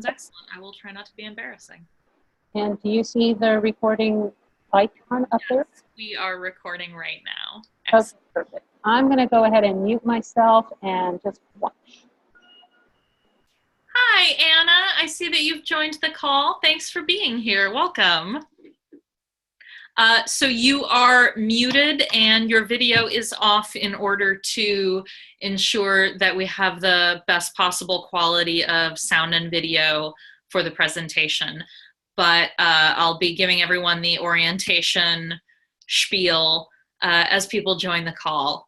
Excellent. I will try not to be embarrassing. And do you see the recording icon up there? We are recording right now. Okay, perfect. I'm going to go ahead and mute myself and just watch. Hi, Anna. I see that you've joined the call. Thanks for being here. Welcome. So you are muted and your video is off in order to ensure that we have the best possible quality of sound and video for the presentation. But I'll be giving everyone the orientation spiel as people join the call.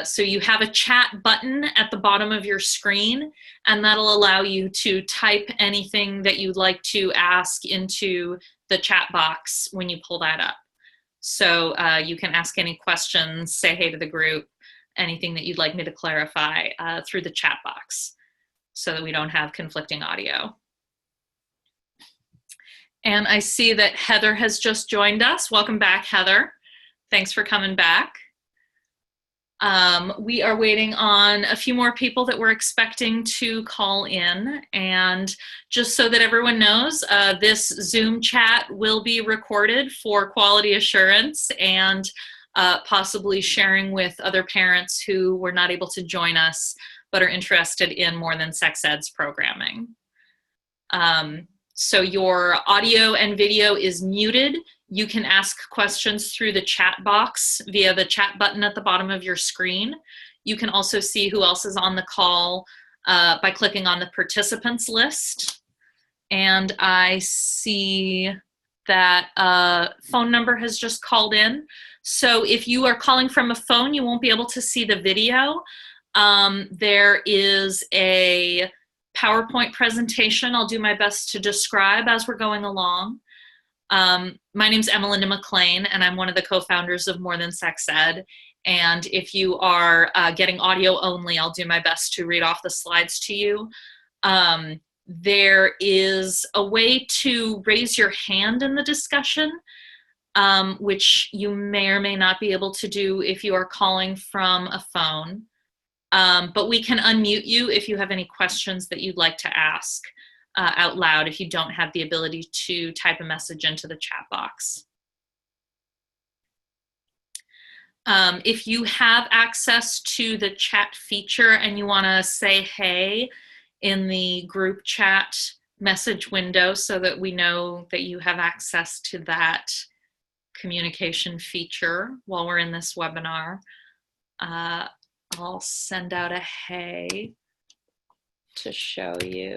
So you have a chat button at the bottom of your screen, and that'll allow you to type anything that you'd like to ask into the chat box when you pull that up. So you can ask any questions, say hey to the group, anything that you'd like me to clarify through the chat box so that we don't have conflicting audio. And I see that Heather has just joined us. Welcome back, Heather. Thanks for coming back. We are waiting on a few more people that we're expecting to call in. And just so that everyone knows, this Zoom chat will be recorded for quality assurance and possibly sharing with other parents who were not able to join us but are interested in More Than Sex Ed's programming. So your audio and video is muted. You can ask questions through the chat box via the chat button at the bottom of your screen. You can also see who else is on the call by clicking on the participants list. And I see that a phone number has just called in. So if you are calling from a phone, you won't be able to see the video. There is a PowerPoint presentation I'll do my best to describe as we're going along. My name's Emmalinda MacLean, and I'm one of the co-founders of More Than Sex-Ed. And if you are getting audio only, I'll do my best to read off the slides to you. There is a way to raise your hand in the discussion, which you may or may not be able to do if you are calling from a phone. But we can unmute you if you have any questions that you'd like to ask out loud if you don't have the ability to type a message into the chat box. If you have access to the chat feature and you want to say hey in the group chat message window so that we know that you have access to that communication feature while we're in this webinar, I'll send out a hey to show you.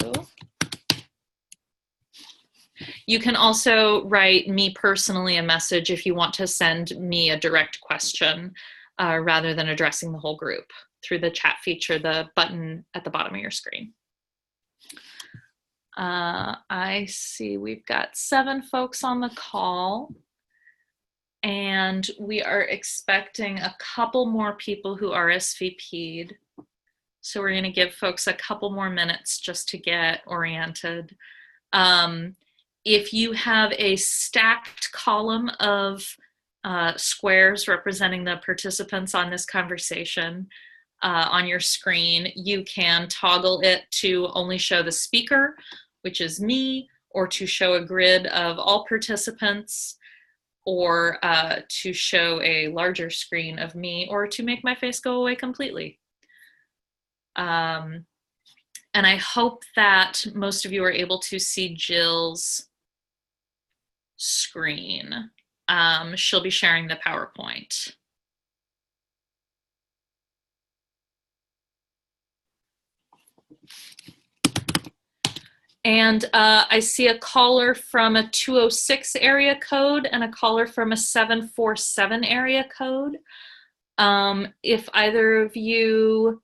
You can also write me personally a message if you want to send me a direct question rather than addressing the whole group through the chat feature, the button at the bottom of your screen. I see we've got 7 folks on the call. And we are expecting a couple more people who RSVP'd. So we're going to give folks a couple more minutes just to get oriented. If you have a stacked column of squares representing the participants on this conversation on your screen, you can toggle it to only show the speaker, which is me, or to show a grid of all participants, or to show a larger screen of me, or to make my face go away completely. And I hope that most of you are able to see Jill's screen. She'll be sharing the PowerPoint. And I see a caller from a 206 area code and a caller from a 747 area code. If either of you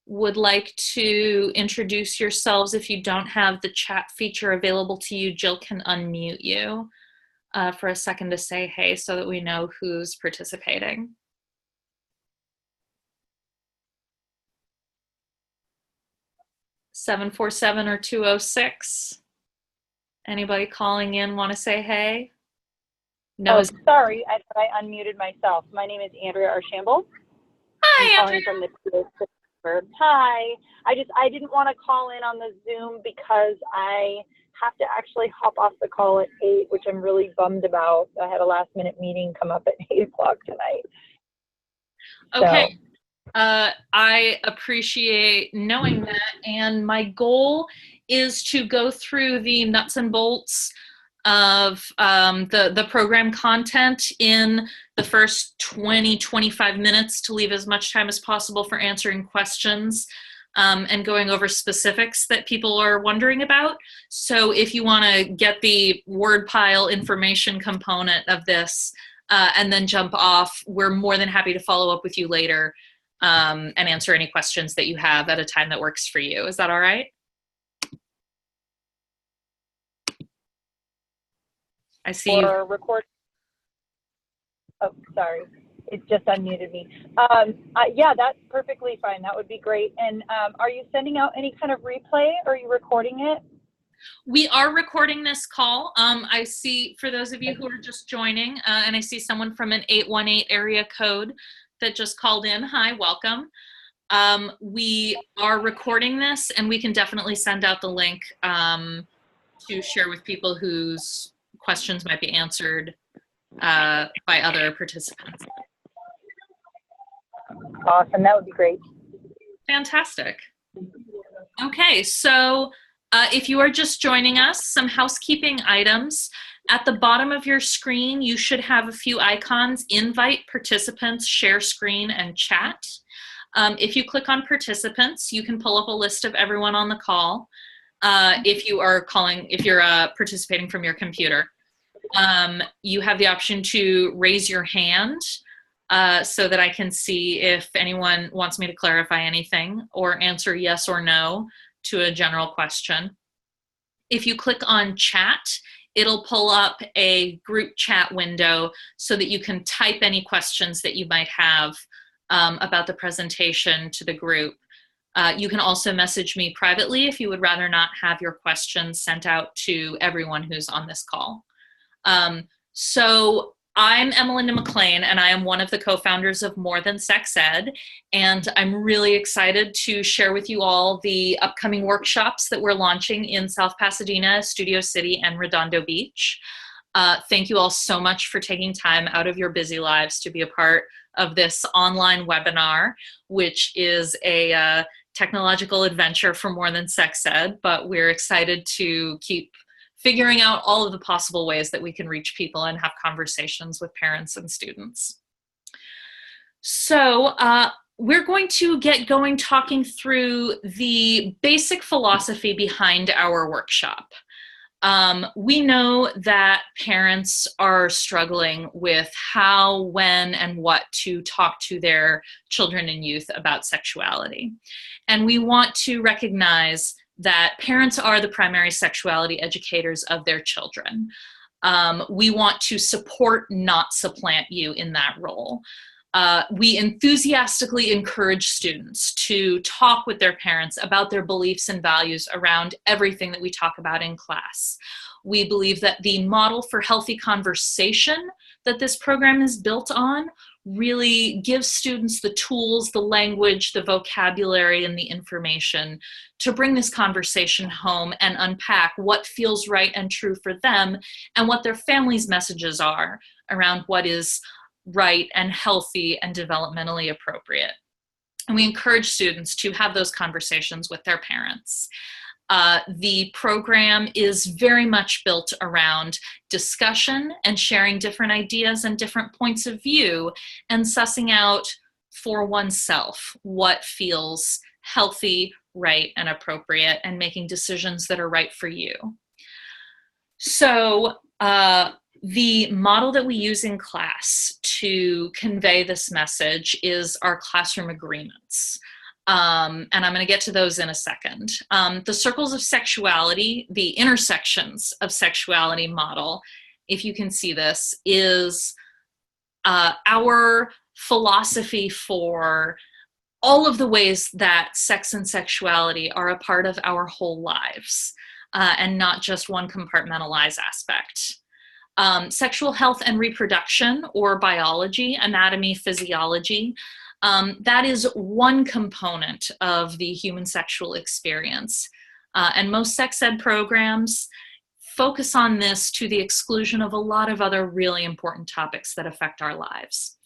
would like to introduce yourselves, if you don't have the chat feature available to you, Jill can unmute you for a second to say hey so that we know who's participating. (747) or 206. Anybody calling in want to say hey? No. Oh, sorry, I unmuted myself. My name is Andrea Archambault. Hi, I'm calling from the 206 Hi. I didn't want to call in on the Zoom because I have to actually hop off the call at 8, which I'm really bummed about. I had a last minute meeting come up at 8 o'clock tonight. Okay. So. I appreciate knowing that, and my goal is to go through the nuts and bolts of the program content in the first 20-25 minutes to leave as much time as possible for answering questions and going over specifics that people are wondering about. So if you want to get the word pile information component of this and then jump off, we're more than happy to follow up with you later and answer any questions that you have at a time that works for you. Is that all right? I see you. Record. Oh, sorry. It just unmuted me. Yeah, that's perfectly fine. That would be great. And are you sending out any kind of replay, or are you recording it? We are recording this call. I see, for those of you who are just joining, and I see someone from an 818 area code that just called in. Hi, welcome. We are recording this, and we can definitely send out the link to share with people whose questions might be answered by other participants. Awesome, that would be great. Fantastic. Okay, so if you are just joining us, some housekeeping items. At the bottom of your screen, you should have a few icons: invite, participants, share screen, and chat. If you click on participants, you can pull up a list of everyone on the call. If you're participating from your computer, you have the option to raise your hand so that I can see if anyone wants me to clarify anything or answer yes or no to a general question. If you click on chat, it'll pull up a group chat window so that you can type any questions that you might have about the presentation to the group. You can also message me privately if you would rather not have your questions sent out to everyone who's on this call. So I'm Emmalinda MacLean, and I am one of the co-founders of MoreThanSex-Ed, and I'm really excited to share with you all the upcoming workshops that we're launching in South Pasadena, Studio City, and Redondo Beach. Thank you all so much for taking time out of your busy lives to be a part of this online webinar, which is a technological adventure for MoreThanSex-Ed, but we're excited to keep figuring out all of the possible ways that we can reach people and have conversations with parents and students. So we're going to get going talking through the basic philosophy behind our workshop. We know that parents are struggling with how, when, and what to talk to their children and youth about sexuality. And we want to recognize that parents are the primary sexuality educators of their children. We want to support, not supplant you in that role. We enthusiastically encourage students to talk with their parents about their beliefs and values around everything that we talk about in class. We believe that the model for healthy conversation that this program is built on really gives students the tools, the language, the vocabulary, and the information to bring this conversation home and unpack what feels right and true for them and what their family's messages are around what is right and healthy and developmentally appropriate. And we encourage students to have those conversations with their parents. The program is very much built around discussion and sharing different ideas and different points of view and sussing out for oneself what feels healthy, right, and appropriate, and making decisions that are right for you. So the model that we use in class to convey this message is our classroom agreements. And I'm going to get to those in a second. The circles of sexuality, the intersections of sexuality model, if you can see this, is our philosophy for all of the ways that sex and sexuality are a part of our whole lives, and not just one compartmentalized aspect. Sexual health and reproduction, or biology, anatomy, physiology, That is one component of the human sexual experience. And most sex ed programs focus on this to the exclusion of a lot of other really important topics that affect our lives.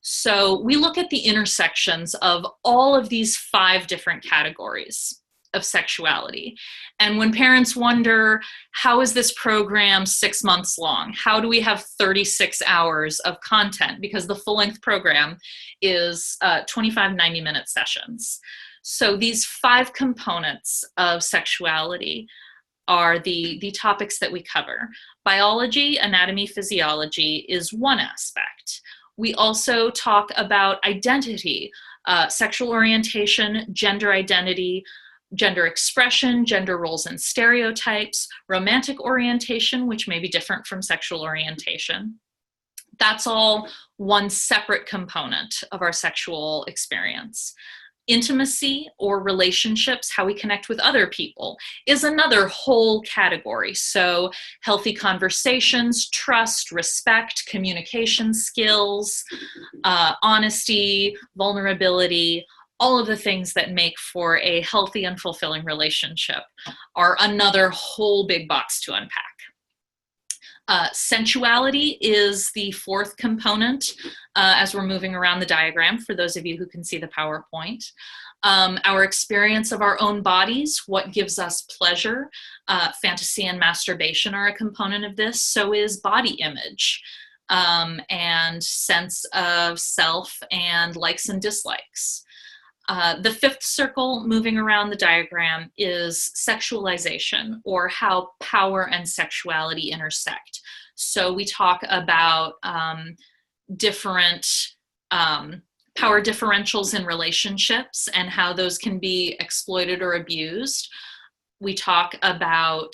So we look at the intersections of all of these 5 different categories of sexuality. And when parents wonder, how is this program 6 months long? How do we have 36 hours of content? Because the full-length program is 25 90-minute sessions. So these 5 components of sexuality are the topics that we cover. Biology, anatomy, physiology is one aspect. We also talk about identity, sexual orientation, gender identity, gender expression, gender roles and stereotypes, romantic orientation, which may be different from sexual orientation. That's all one separate component of our sexual experience. Intimacy or relationships, how we connect with other people, is another whole category. So healthy conversations, trust, respect, communication skills, honesty, vulnerability, all of the things that make for a healthy and fulfilling relationship are another whole big box to unpack. Sensuality is the 4th component as we're moving around the diagram, for those of you who can see the PowerPoint. Our experience of our own bodies, what gives us pleasure, fantasy and masturbation are a component of this, so is body image, and sense of self and likes and dislikes. The 5th circle moving around the diagram is sexualization, or how power and sexuality intersect. So we talk about different power differentials in relationships and how those can be exploited or abused. We talk about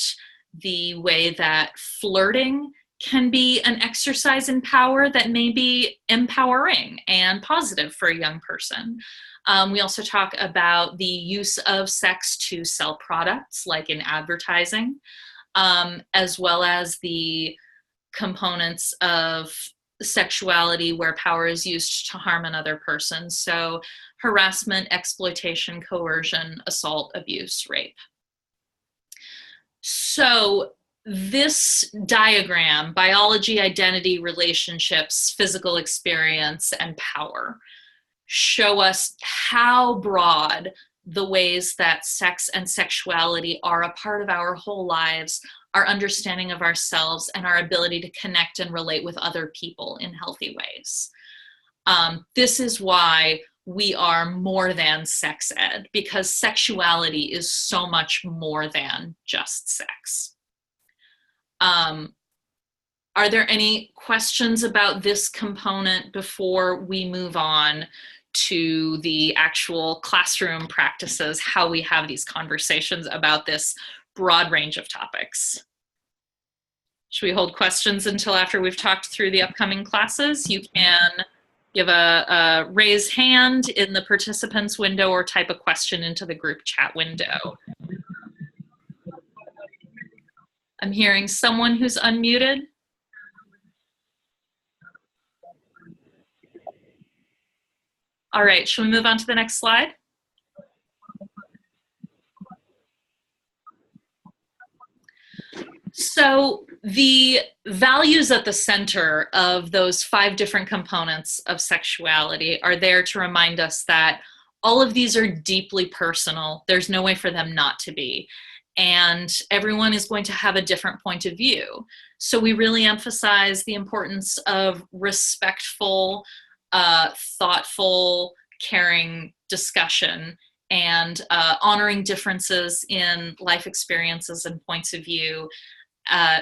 the way that flirting can be an exercise in power that may be empowering and positive for a young person. We also talk about the use of sex to sell products, like in advertising, as well as the components of sexuality where power is used to harm another person. So harassment, exploitation, coercion, assault, abuse, rape. So this diagram, biology, identity, relationships, physical experience, and power, show us how broad the ways that sex and sexuality are a part of our whole lives, our understanding of ourselves, and our ability to connect and relate with other people in healthy ways. This is why we are more than sex ed, because sexuality is so much more than just sex. Are there any questions about this component before we move on to the actual classroom practices, how we have these conversations about this broad range of topics? Should we hold questions until after we've talked through the upcoming classes? You can give a raise hand in the participants window or type a question into the group chat window. I'm hearing someone who's unmuted. All right, shall we move on to the next slide? So the values at the center of those 5 different components of sexuality are there to remind us that all of these are deeply personal. There's no way for them not to be. And everyone is going to have a different point of view. So we really emphasize the importance of respectful, thoughtful, caring discussion and honoring differences in life experiences and points of view,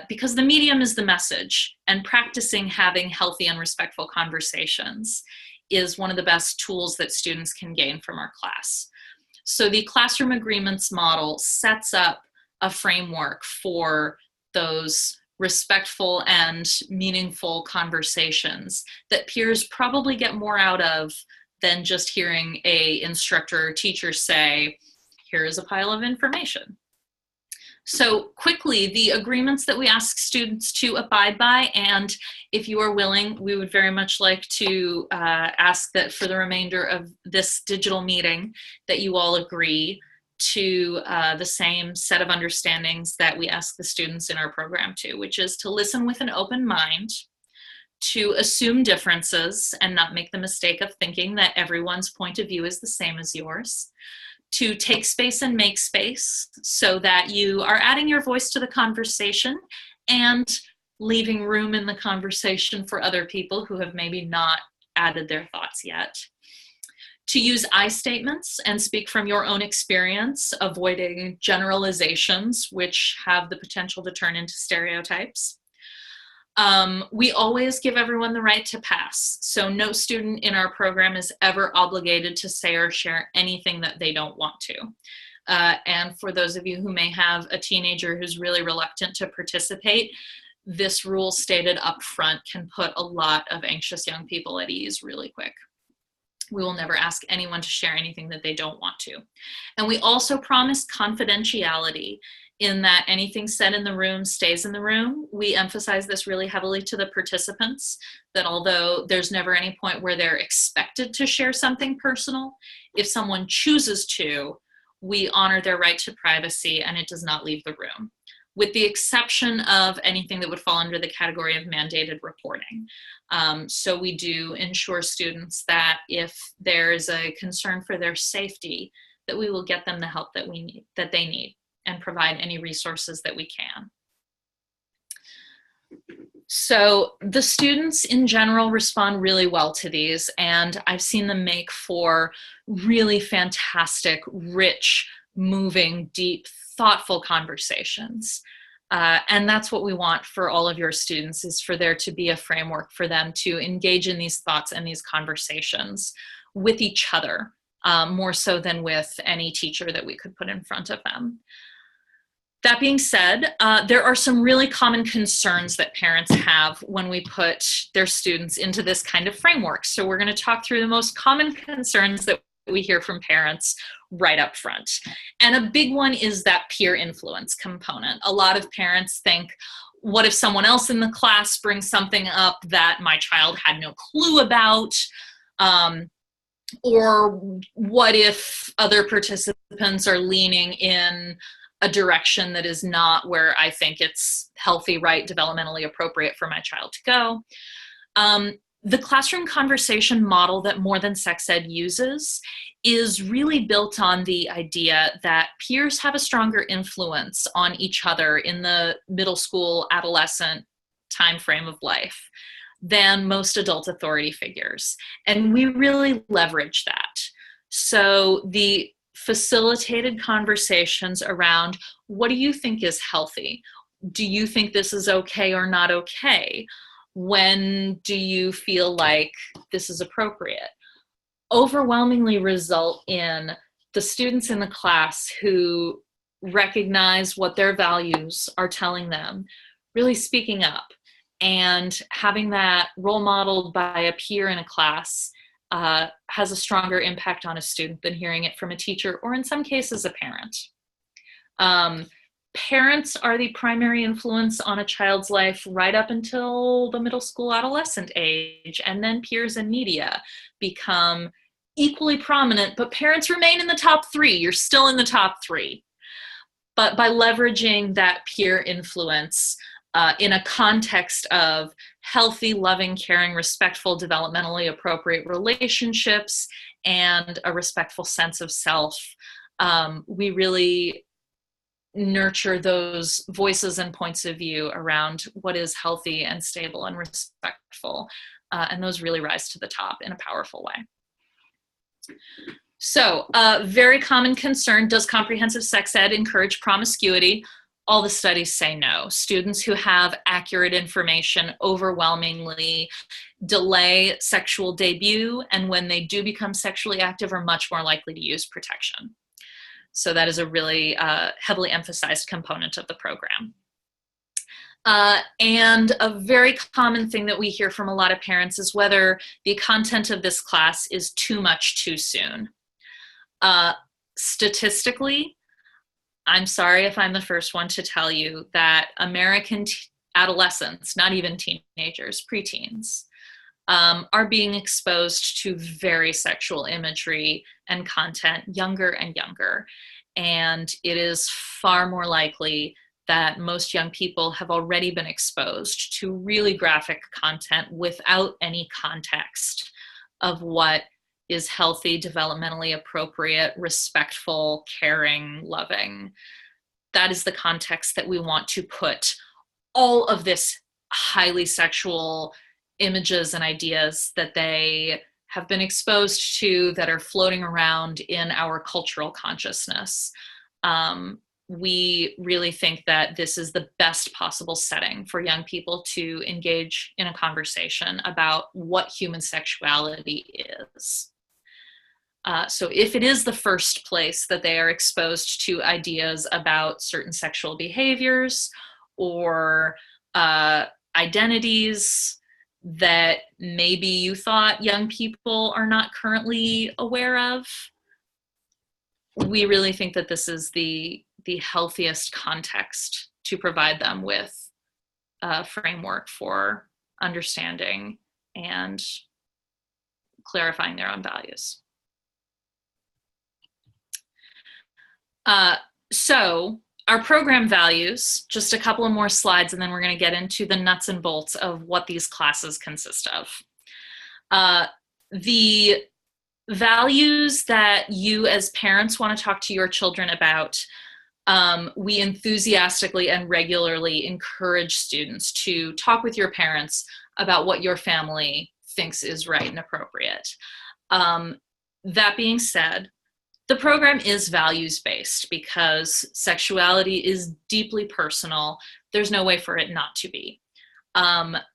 because the medium is the message, and practicing having healthy and respectful conversations is one of the best tools that students can gain from our class. So the classroom agreements model sets up a framework for those respectful and meaningful conversations that peers probably get more out of than just hearing a instructor or teacher say, here is a pile of information. So quickly, the agreements that we ask students to abide by, and if you are willing, we would very much like to ask that for the remainder of this digital meeting that you all agree to the same set of understandings that we ask the students in our program to, which is to listen with an open mind, to assume differences and not make the mistake of thinking that everyone's point of view is the same as yours, to take space and make space so that you are adding your voice to the conversation and leaving room in the conversation for other people who have maybe not added their thoughts yet. To use I statements and speak from your own experience, avoiding generalizations, which have the potential to turn into stereotypes. We always give everyone the right to pass. So no student in our program is ever obligated to say or share anything that they don't want to. And for those of you who may have a teenager who's really reluctant to participate, this rule stated up front can put a lot of anxious young people at ease really quick. We will never ask anyone to share anything that they don't want to. And we also promise confidentiality in that anything said in the room stays in the room. We emphasize this really heavily to the participants, that although there's never any point where they're expected to share something personal, if someone chooses to, we honor their right to privacy and it does not leave the room, with the exception of anything that would fall under the category of mandated reporting. So we do ensure students that if there is a concern for their safety, that we will get them the help that they need and provide any resources that we can. So the students in general respond really well to these, and I've seen them make for really fantastic, rich, moving, deep, thoughtful conversations. And that's what we want for all of your students, is for there to be a framework for them to engage in these thoughts and these conversations with each other, more so than with any teacher that we could put in front of them. That being said, there are some really common concerns that parents have when we put their students into this kind of framework. So we're going to talk through the most common concerns that we hear from parents right up front. And a big one is that peer influence component. A lot of parents think, what if someone else in the class brings something up that my child had no clue about? Or what if other participants are leaning in a direction that is not where I think it's healthy, right, developmentally appropriate for my child to go? The classroom conversation model that MoreThanSex-Ed uses is really built on the idea that peers have a stronger influence on each other in the middle school, adolescent time frame of life than most adult authority figures. And we really leverage that. So the facilitated conversations around, what do you think is healthy? Do you think this is okay or not okay? When do you feel like this is appropriate? Overwhelmingly result in the students in the class who recognize what their values are telling them, really speaking up and having that role modeled by a peer in a class has a stronger impact on a student than hearing it from a teacher, or in some cases, a parent. Parents are the primary influence on a child's life right up until the middle school adolescent age, and then peers and media become equally prominent, but parents remain in the top three. You're still in the top three. But by leveraging that peer influence in a context of healthy, loving, caring, respectful, developmentally appropriate relationships and a respectful sense of self, we really nurture those voices and points of view around what is healthy and stable and respectful. And those really rise to the top in a powerful way. So very common concern, does comprehensive sex ed encourage promiscuity? All the studies say no. Students who have accurate information overwhelmingly delay sexual debut, and when they do become sexually active are much more likely to use protection. So that is a really heavily emphasized component of the program. And a very common thing that we hear from a lot of parents is whether the content of this class is too much too soon. Statistically, I'm sorry if I'm the first one to tell you that American adolescents, not even teenagers, preteens, are being exposed to very sexual imagery and content younger and younger. And it is far more likely that most young people have already been exposed to really graphic content without any context of what is healthy, developmentally appropriate, respectful, caring, loving. That is the context that we want to put all of this highly sexual images and ideas that they have been exposed to, that are floating around in our cultural consciousness. We really think that this is the best possible setting for young people to engage in a conversation about what human sexuality is. So if it is the first place that they are exposed to ideas about certain sexual behaviors or identities that maybe you thought young people are not currently aware of, we really think that this is the healthiest context to provide them with a framework for understanding and clarifying their own values. So our program values, just a couple of more slides, and then we're going to get into the nuts and bolts of what these classes consist of. The values that you as parents want to talk to your children about, we enthusiastically and regularly encourage students to talk with your parents about what your family thinks is right and appropriate. That being said, the program is values-based because sexuality is deeply personal. There's no way for it not to be.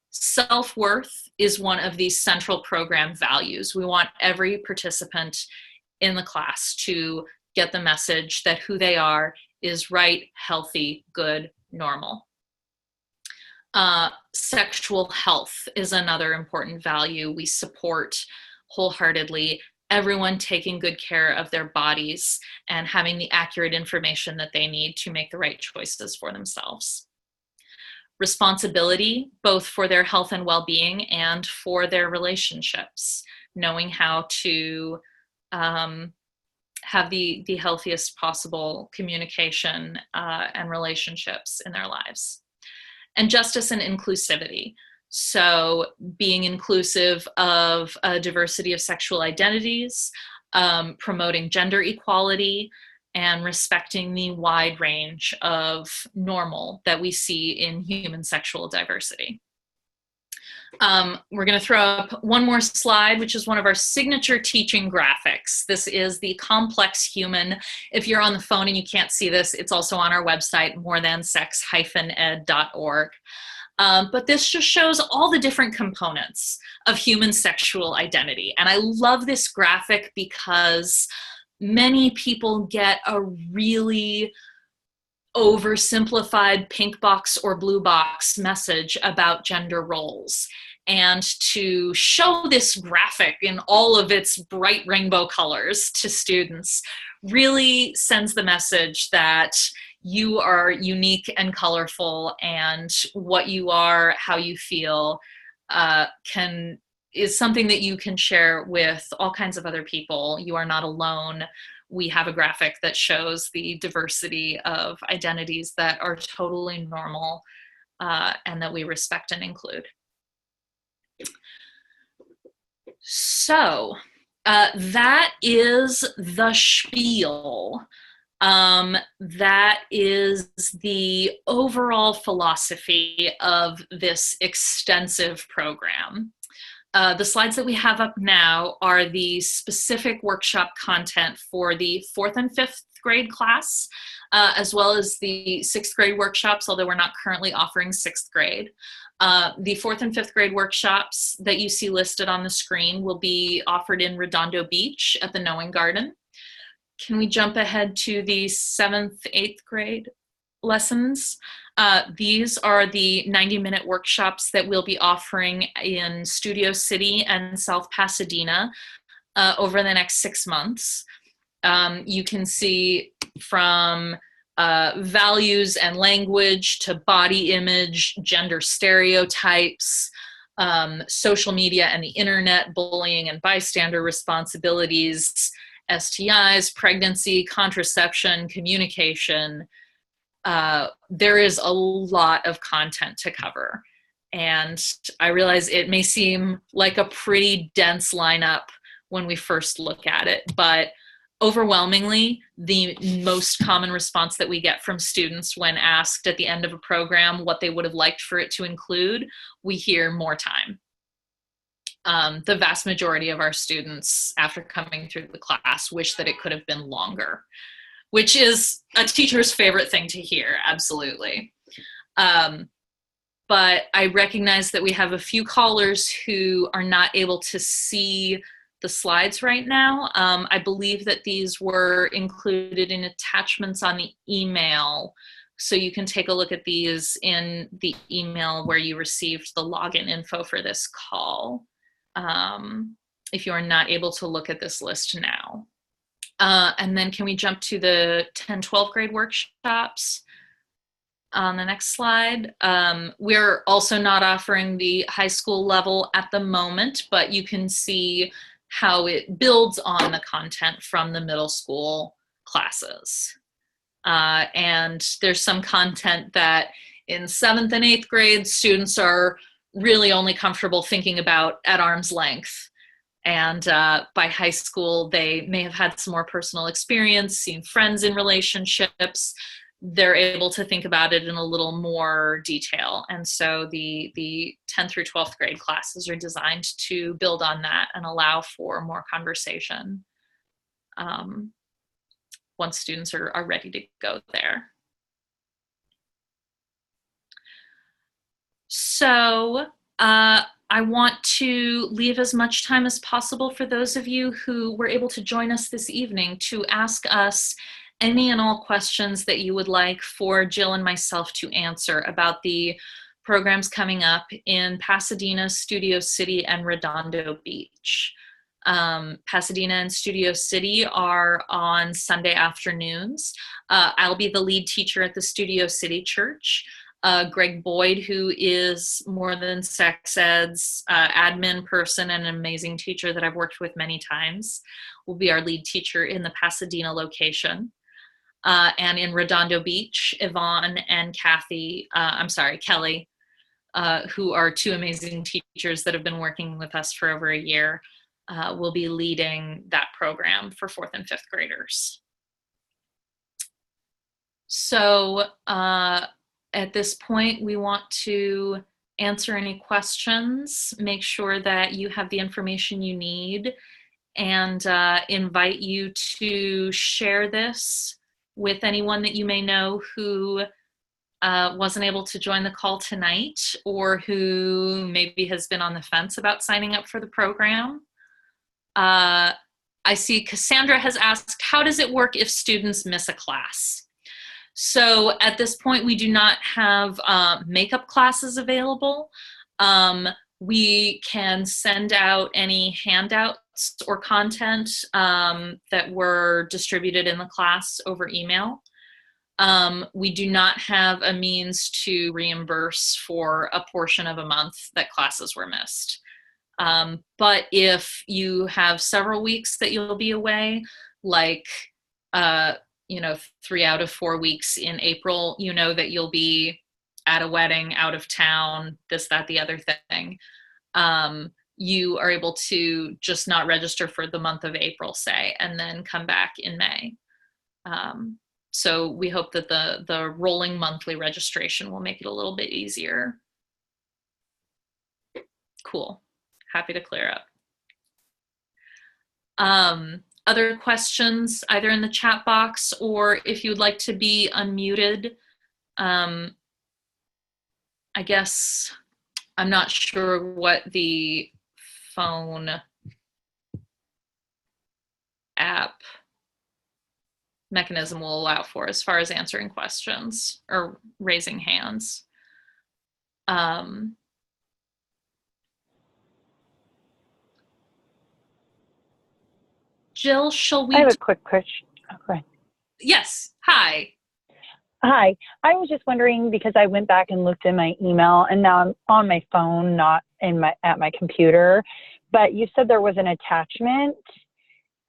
Self-worth is one of these central program values. We want every participant in the class to get the message that who they are is right, healthy, good, normal. Sexual health is another important value we support wholeheartedly. Everyone taking good care of their bodies and having the accurate information that they need to make the right choices for themselves. Responsibility, both for their health and well-being and for their relationships, knowing how to have the healthiest possible communication and relationships in their lives. And justice and inclusivity. So being inclusive of a diversity of sexual identities, promoting gender equality, and respecting the wide range of normal that we see in human sexual diversity. We're going to throw up one more slide, which is one of our signature teaching graphics. This is the complex human. If you're on the phone and you can't see this, it's also on our website, MoreThanSex-Ed.org. But this just shows all the different components of human sexual identity. And I love this graphic because many people get a really oversimplified pink box or blue box message about gender roles. And to show this graphic in all of its bright rainbow colors to students really sends the message that you are unique and colorful, and what you are, how you feel, is something that you can share with all kinds of other people. You are not alone. We have a graphic that shows the diversity of identities that are totally normal and that we respect and include. So that is the spiel. That is the overall philosophy of this extensive program. The slides that we have up now are the specific workshop content for the 4th and 5th grade class, as well as the 6th grade workshops, although we're not currently offering 6th grade. The 4th and 5th grade workshops that you see listed on the screen will be offered in Redondo Beach at the Knowing Garden. Can we jump ahead to the 7th, 8th grade lessons? These are the 90-minute workshops that we'll be offering in Studio City and South Pasadena over the next 6 months. You can see from values and language to body image, gender stereotypes, social media and the internet, bullying and bystander responsibilities, STIs, pregnancy, contraception, communication. There is a lot of content to cover. And I realize it may seem like a pretty dense lineup when we first look at it, but overwhelmingly, the most common response that we get from students when asked at the end of a program what they would have liked for it to include, we hear more time. The vast majority of our students, after coming through the class, wish that it could have been longer, which is a teacher's favorite thing to hear, absolutely. But I recognize that we have a few callers who are not able to see the slides right now. I believe that these were included in attachments on the email, so you can take a look at these in the email where you received the login info for this call, if you are not able to look at this list now. And then can we jump to the 10-12 grade workshops? On the next slide, we're also not offering the high school level at the moment, but you can see how it builds on the content from the middle school classes. And there's some content that in 7th and 8th grade, students are really only comfortable thinking about at arm's length. And by high school, they may have had some more personal experience, seen friends in relationships. They're able to think about it in a little more detail. And so the 10th through 12th grade classes are designed to build on that and allow for more conversation once students are ready to go there. So I want to leave as much time as possible for those of you who were able to join us this evening to ask us any and all questions that you would like for Jill and myself to answer about the programs coming up in Pasadena, Studio City, and Redondo Beach. Pasadena and Studio City are on Sunday afternoons. I'll be the lead teacher at the Studio City Church. Greg Boyd, who is MoreThanSex-Ed's admin person and an amazing teacher that I've worked with many times, will be our lead teacher in the Pasadena location. And in Redondo Beach, Yvonne and Kelly, who are two amazing teachers that have been working with us for over a year, will be leading that program for 4th and 5th graders. So at this point, we want to answer any questions, make sure that you have the information you need, and invite you to share this with anyone that you may know who wasn't able to join the call tonight, or who maybe has been on the fence about signing up for the program. I see Cassandra has asked, how does it work if students miss a class? So at this point, we do not have makeup classes available. We can send out any handouts or content that were distributed in the class over email. We do not have a means to reimburse for a portion of a month that classes were missed. But if you have several weeks that you'll be away, like 3 out of 4 weeks in April, you know that you'll be at a wedding, out of town, this, that, the other thing. You are able to just not register for the month of April, say, and then come back in May. So we hope that the rolling monthly registration will make it a little bit easier. Cool. Happy to clear up. Other questions, either in the chat box or if you'd like to be unmuted. I guess I'm not sure what the phone app mechanism will allow for as far as answering questions or raising hands. Jill, shall we? I have a quick question. Okay. Yes. Hi. Hi. I was just wondering because I went back and looked in my email and now I'm on my phone, not at my computer. But you said there was an attachment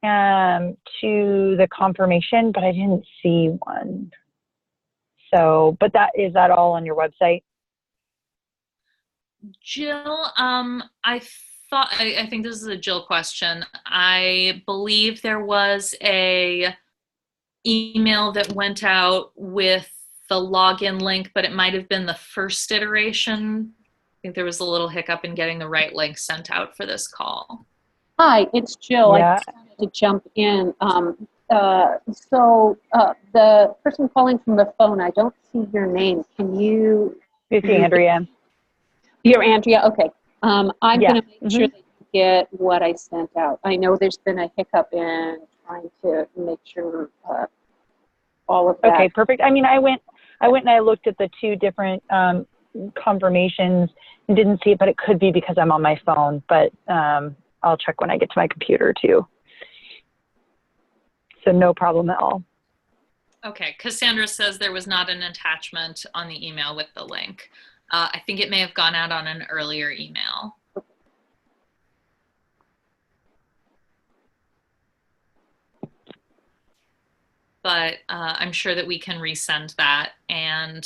to the confirmation, but I didn't see one. So, but is that all on your website? Jill, I think this is a Jill question. I believe there was a email that went out with the login link, but it might have been the first iteration. I think there was a little hiccup in getting the right link sent out for this call. Hi, it's Jill. Yeah. I just wanted to jump in. The person calling from the phone, I don't see your name. Can you? It's Andrea. You're Andrea? Okay. I'm Yeah. going to make sure that you get what I sent out. I know there's been a hiccup in trying to make sure all of that. Okay, perfect. I mean, I went and I looked at the two different confirmations and didn't see it, but it could be because I'm on my phone. But I'll check when I get to my computer too. So no problem at all. Okay, Cassandra says there was not an attachment on the email with the link. I think it may have gone out on an earlier email. But I'm sure that we can resend that. And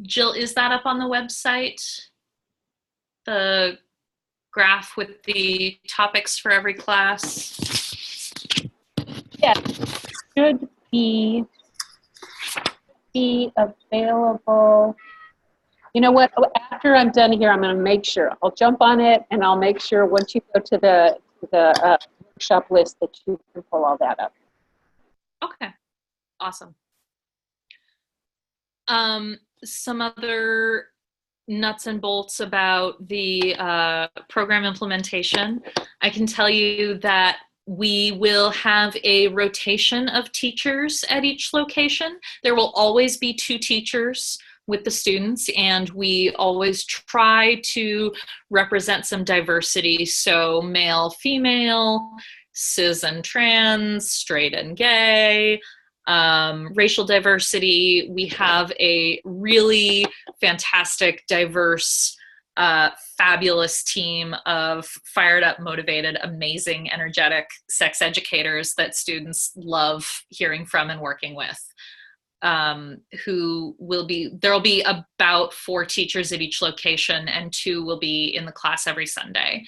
Jill, is that up on the website? The graph with the topics for every class? Yes, should be available. You know what? After I'm done here, I'm going to make sure. I'll jump on it, and I'll make sure once you go to the workshop list that you can pull all that up. Okay, awesome. Some other nuts and bolts about the program implementation. I can tell you that we will have a rotation of teachers at each location. There will always be 2 teachers with the students, and we always try to represent some diversity. So male, female, cis and trans, straight and gay, racial diversity. We have a really fantastic, diverse, fabulous team of fired up, motivated, amazing, energetic sex educators that students love hearing from and working with. There'll be about 4 teachers at each location, and 2 will be in the class every Sunday.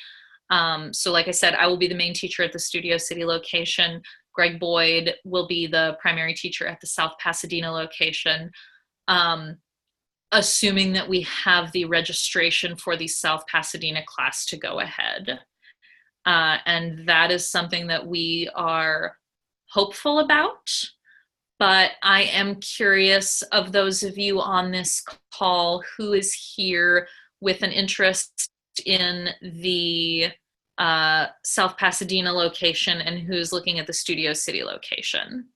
So like I said, I will be the main teacher at the Studio City location. Greg Boyd will be the primary teacher at the South Pasadena location, assuming that we have the registration for the South Pasadena class to go ahead. And that is something that we are hopeful about. But I am curious, of those of you on this call, who is here with an interest in the South Pasadena location and who's looking at the Studio City location.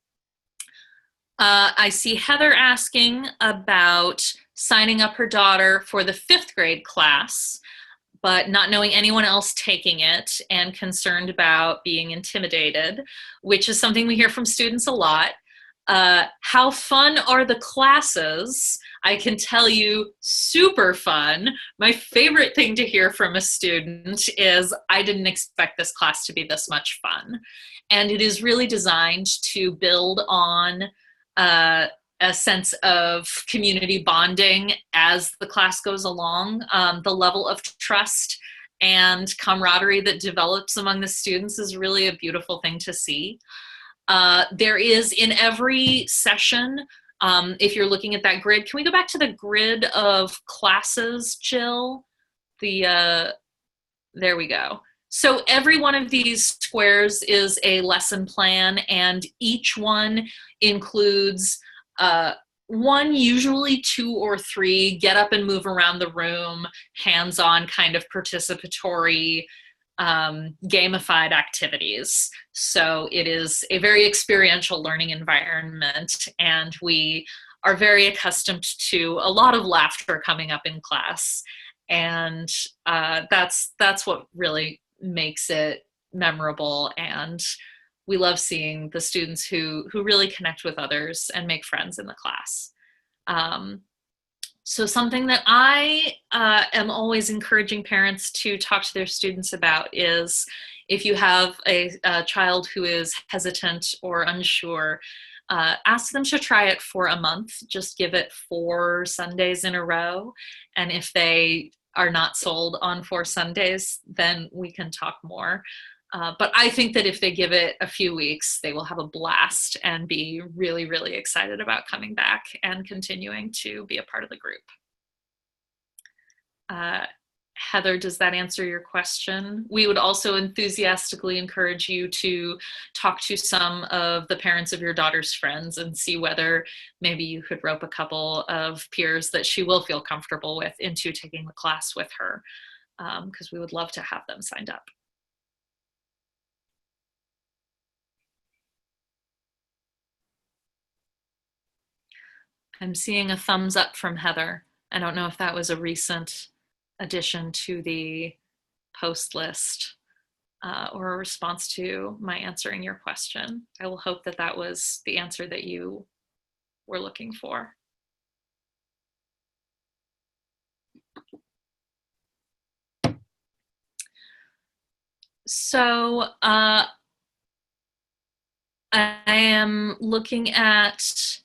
I see Heather asking about signing up her daughter for the 5th grade class, but not knowing anyone else taking it and concerned about being intimidated, which is something we hear from students a lot. How fun are the classes? I can tell you, super fun. My favorite thing to hear from a student is, I didn't expect this class to be this much fun. And it is really designed to build on a sense of community bonding as the class goes along. The level of trust and camaraderie that develops among the students is really a beautiful thing to see. There is, in every session, if you're looking at that grid, can we go back to the grid of classes, Jill? There we go. So every one of these squares is a lesson plan, and each one includes 1, usually 2 or 3, get up and move around the room, hands-on kind of participatory gamified activities. So it is a very experiential learning environment, and we are very accustomed to a lot of laughter coming up in class. And that's what really makes it memorable and we love seeing the students who really connect with others and make friends in the class. So something that I am always encouraging parents to talk to their students about is if you have a child who is hesitant or unsure, ask them to try it for a month. Just give it 4 Sundays in a row. And if they are not sold on 4 Sundays, then we can talk more. But I think that if they give it a few weeks, they will have a blast and be really, really excited about coming back and continuing to be a part of the group. Heather, does that answer your question? We would also enthusiastically encourage you to talk to some of the parents of your daughter's friends and see whether maybe you could rope a couple of peers that she will feel comfortable with into taking the class with her, because we would love to have them signed up. I'm seeing a thumbs up from Heather. I don't know if that was a recent addition to the post list or a response to my answering your question. I will hope that that was the answer that you were looking for. So I am looking at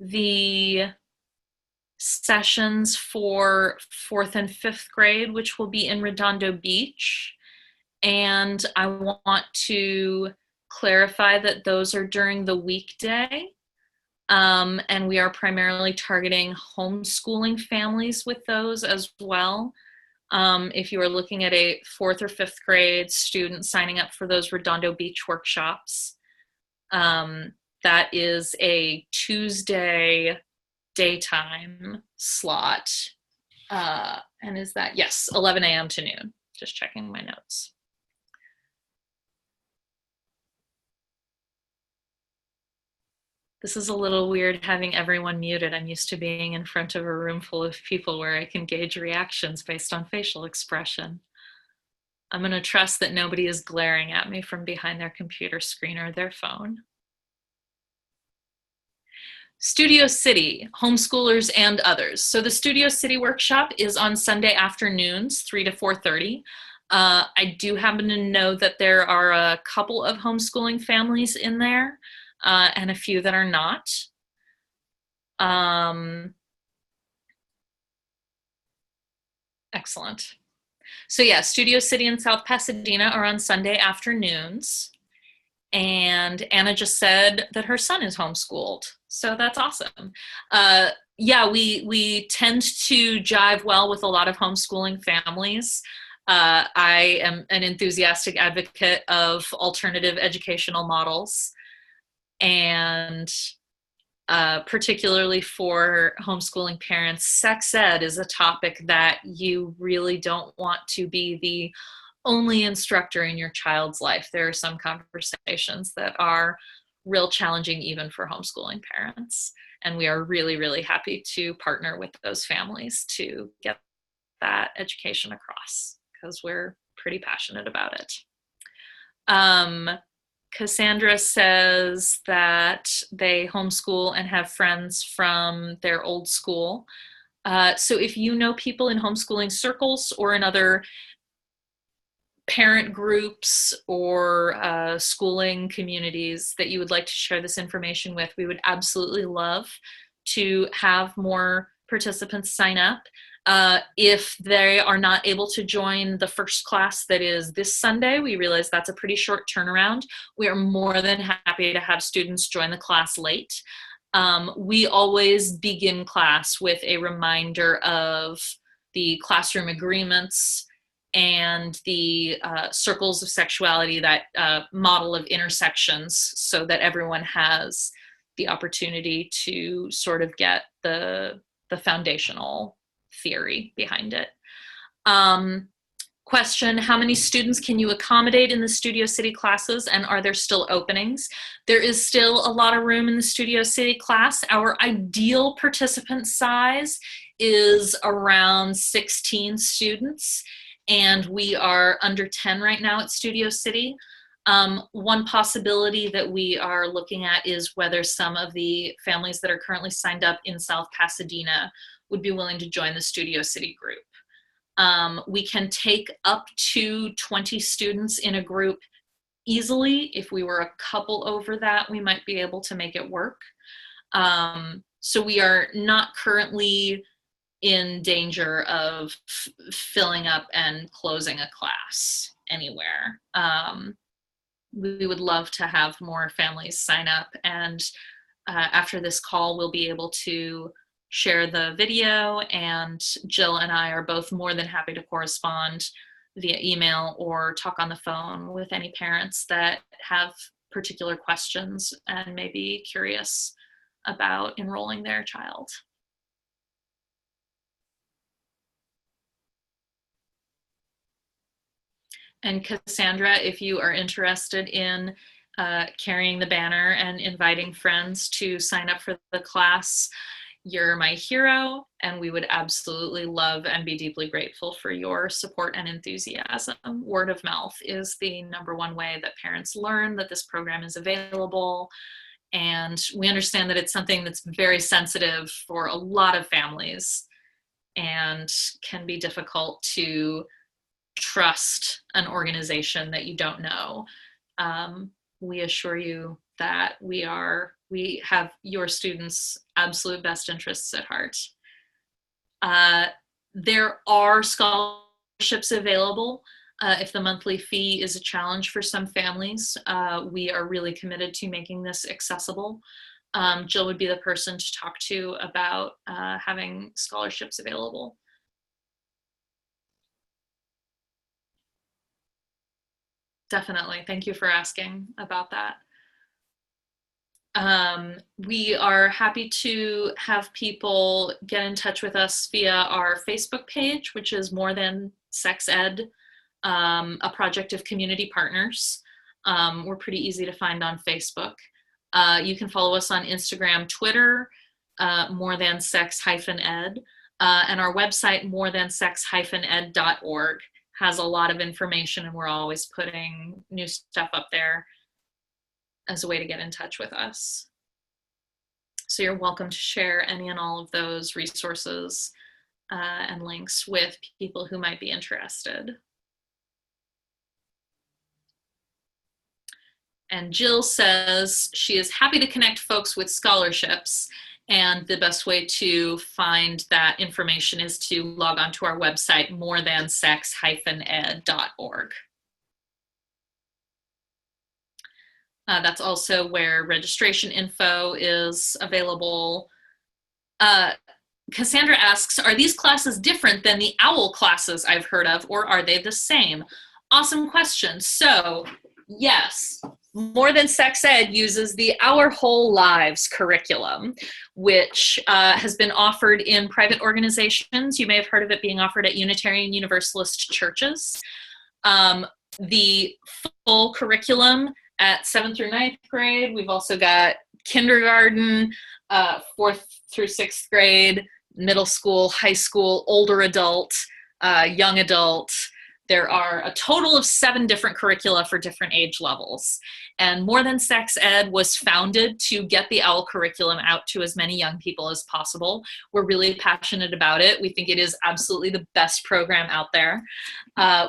the sessions for 4th and 5th grade, which will be in Redondo Beach. And I want to clarify that those are during the weekday. And we are primarily targeting homeschooling families with those as well. If you are looking at a 4th or 5th grade student signing up for those Redondo Beach workshops, that is a Tuesday daytime slot. And is that, yes, 11 a.m. to noon. Just checking my notes. This is a little weird having everyone muted. I'm used to being in front of a room full of people where I can gauge reactions based on facial expression. I'm going to trust that nobody is glaring at me from behind their computer screen or their phone. Studio City, homeschoolers and others. So the Studio City workshop is on Sunday afternoons, 3 to 4:30. I do happen to know that there are a couple of homeschooling families in there and a few that are not. Excellent. So yeah, Studio City in South Pasadena are on Sunday afternoons. And Anna just said that her son is homeschooled. So that's awesome. Yeah, we tend to jive well with a lot of homeschooling families. I am an enthusiastic advocate of alternative educational models. And particularly for homeschooling parents, sex ed is a topic that you really don't want to be the only instructor in your child's life. There are some conversations that are real challenging even for homeschooling parents. And we are really, really happy to partner with those families to get that education across because we're pretty passionate about it. Cassandra says that they homeschool and have friends from their old school. So if you know people in homeschooling circles or in other parent groups or schooling communities that you would like to share this information with, we would absolutely love to have more participants sign up. If they are not able to join the first class that is this Sunday, we realize that's a pretty short turnaround. We are more than happy to have students join the class late. We always begin class with a reminder of the classroom agreements and the circles of sexuality, that model of intersections, so that everyone has the opportunity to sort of get the foundational theory behind it. Question, how many students can you accommodate in the Studio City classes, and are there still openings? There is still a lot of room in the Studio City class. Our ideal participant size is around 16 students, and we are under 10 right now at Studio City. One possibility that we are looking at is whether some of the families that are currently signed up in South Pasadena would be willing to join the Studio City group. We can take up to 20 students in a group easily. If we were a couple over that, we might be able to make it work. So we are not currently in danger of filling up and closing a class anywhere. We would love to have more families sign up, and after this call, we'll be able to share the video, and Jill and I are both more than happy to correspond via email or talk on the phone with any parents that have particular questions and may be curious about enrolling their child. And Cassandra, if you are interested in carrying the banner and inviting friends to sign up for the class, you're my hero, and we would absolutely love and be deeply grateful for your support and enthusiasm. Word of mouth is the #1 way that parents learn that this program is available. And we understand that it's something that's very sensitive for a lot of families and can be difficult to trust an organization that you don't know. We assure you that we have your students' absolute best interests at heart. There are scholarships available. If the monthly fee is a challenge for some families, we are really committed to making this accessible. Jill would be the person to talk to about having scholarships available. Definitely. Thank you for asking about that. We are happy to have people get in touch with us via our Facebook page, which is MoreThanSex-Ed, a project of community partners. We're pretty easy to find on Facebook. You can follow us on Instagram, Twitter, MoreThanSex-Ed, and our website, MoreThanSex-Ed.org, has a lot of information, and we're always putting new stuff up there as a way to get in touch with us. So you're welcome to share any and all of those resources and links with people who might be interested. And Jill says she is happy to connect folks with scholarships, and the best way to find that information is to log on to our website, MoreThanSex-Ed.org. That's also where registration info is available. Cassandra asks, are these classes different than the OWL classes I've heard of, or are they the same? Awesome question. So, yes, MoreThanSex-Ed uses the Our Whole Lives curriculum, which has been offered in private organizations. You may have heard of it being offered at Unitarian Universalist churches. The full curriculum at 7th through 9th grade. We've also got kindergarten, 4th through 6th grade, middle school, high school, older adult, young adult. There are a total of 7 different curricula for different age levels. And MoreThanSex-Ed was founded to get the OWL curriculum out to as many young people as possible. We're really passionate about it. We think it is absolutely the best program out there.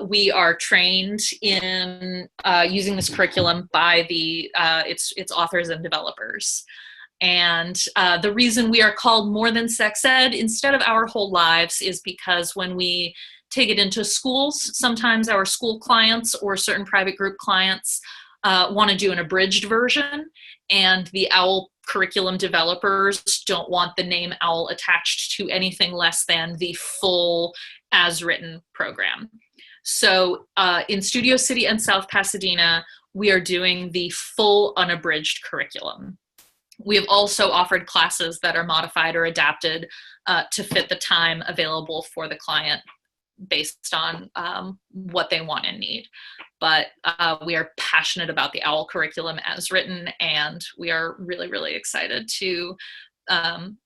We are trained in using this curriculum by its authors and developers. And the reason we are called MoreThanSex-Ed instead of Our Whole Lives is because when we take it into schools, sometimes our school clients or certain private group clients want to do an abridged version, and the OWL curriculum developers don't want the name OWL attached to anything less than the full as written program. So in Studio City and South Pasadena, we are doing the full unabridged curriculum. We have also offered classes that are modified or adapted to fit the time available for the client based on what they want and need. But we are passionate about the OWL curriculum as written, and we are really, really excited to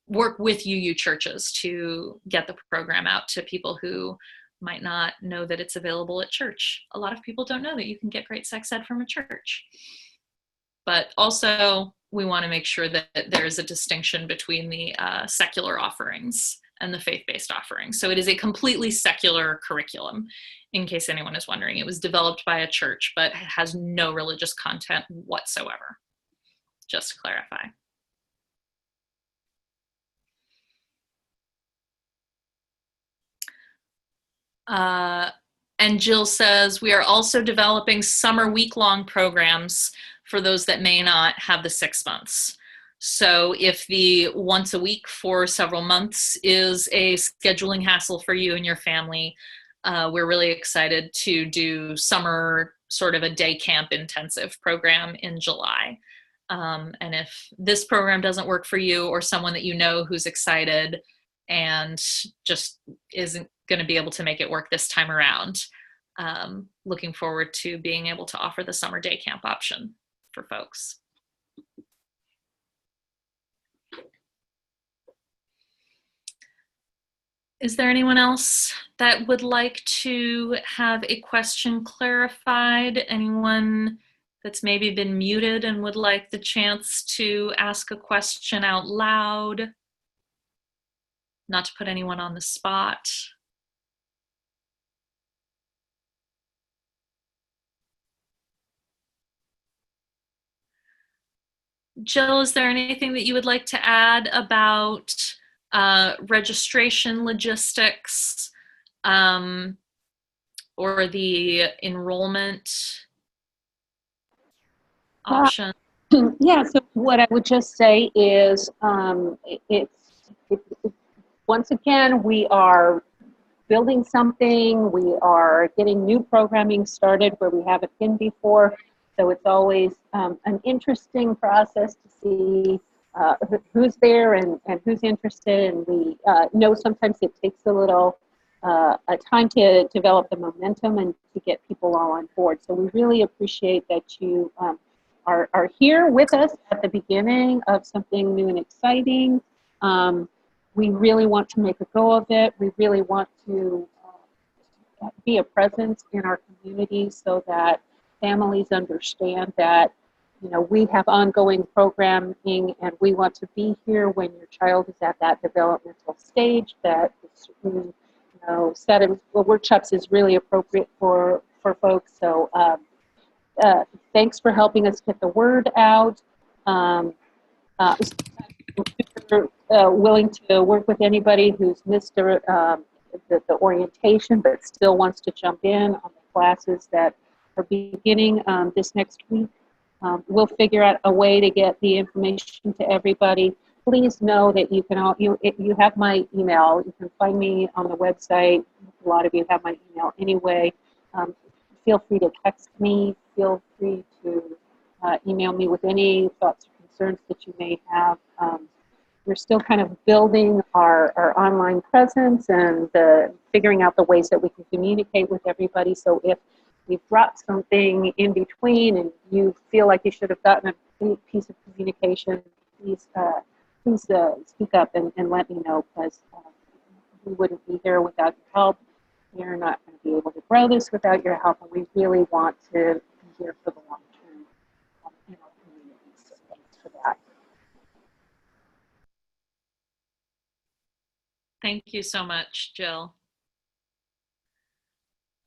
work with UU churches to get the program out to people who might not know that it's available at church. A lot of people don't know that you can get great sex ed from a church. But also, we want to make sure that there is a distinction between the secular offerings and the faith-based offerings. So it is a completely secular curriculum, in case anyone is wondering. It was developed by a church, but it has no religious content whatsoever, just to clarify. And Jill says, we are also developing summer week-long programs for those that may not have the 6 months. So if the once a week for several months is a scheduling hassle for you and your family, we're really excited to do summer, sort of a day camp intensive program in July. And if this program doesn't work for you, or someone that you know who's excited and just isn't going to be able to make it work this time around, looking forward to being able to offer the summer day camp option for folks. Is there anyone else that would like to have a question clarified? Anyone that's maybe been muted and would like the chance to ask a question out loud? Not to put anyone on the spot. Jill, is there anything that you would like to add about registration logistics or the enrollment option? Yeah, so what I would just say is once again, we are building something. We are getting new programming started where we haven't been before. So it's always an interesting process to see who's there and who's interested. And we know sometimes it takes a little time to develop the momentum and to get people all on board. So we really appreciate that you are here with us at the beginning of something new and exciting. We really want to make a go of it. We really want to be a presence in our community so that families understand that, you know, we have ongoing programming and we want to be here when your child is at that developmental stage. That you know, set of workshops is really appropriate for folks. So thanks for helping us get the word out. Willing to work with anybody who's missed the orientation but still wants to jump in on the classes that are beginning this next week. We'll figure out a way to get the information to everybody. Please know that you can you have my email. You can find me on the website. A lot of you have my email anyway. Feel free to text me. Feel free to email me with any thoughts or concerns that you may have. We're still kind of building our online presence and figuring out the ways that we can communicate with everybody. So if we've dropped something in between and you feel like you should have gotten a piece of communication, please speak up and let me know, because we wouldn't be here without your help. We're not going to be able to grow this without your help, and we really want to be here for the long term in our community. So thanks for that. Thank you so much, Jill.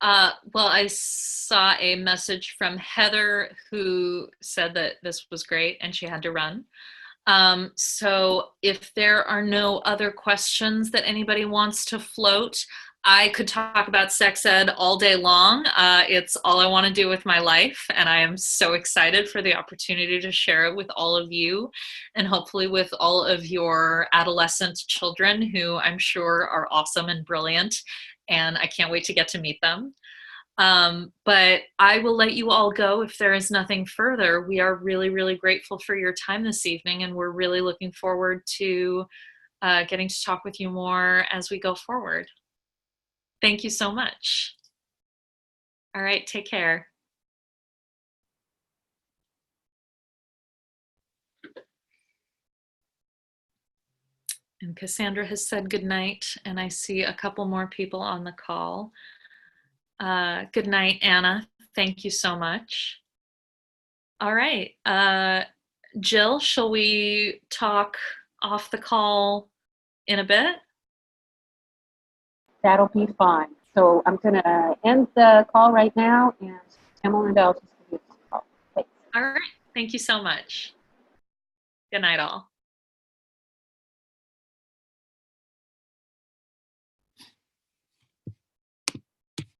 Well, I saw a message from Heather who said that this was great and she had to run. So if there are no other questions that anybody wants to float, I could talk about sex ed all day long. It's all I want to do with my life, and I am so excited for the opportunity to share it with all of you, and hopefully with all of your adolescent children who I'm sure are awesome and brilliant, and I can't wait to get to meet them. But I will let you all go if there is nothing further. We are really, really grateful for your time this evening, and we're really looking forward to getting to talk with you more as we go forward. Thank you so much. All right, take care. And Cassandra has said good night, and I see a couple more people on the call. Good night, Anna. Thank you so much. All right. Jill, shall we talk off the call in a bit? That'll be fine. So I'm going to end the call right now, and Emmalinda, I'll just give you a call. Thanks. All right. Thank you so much. Good night, all.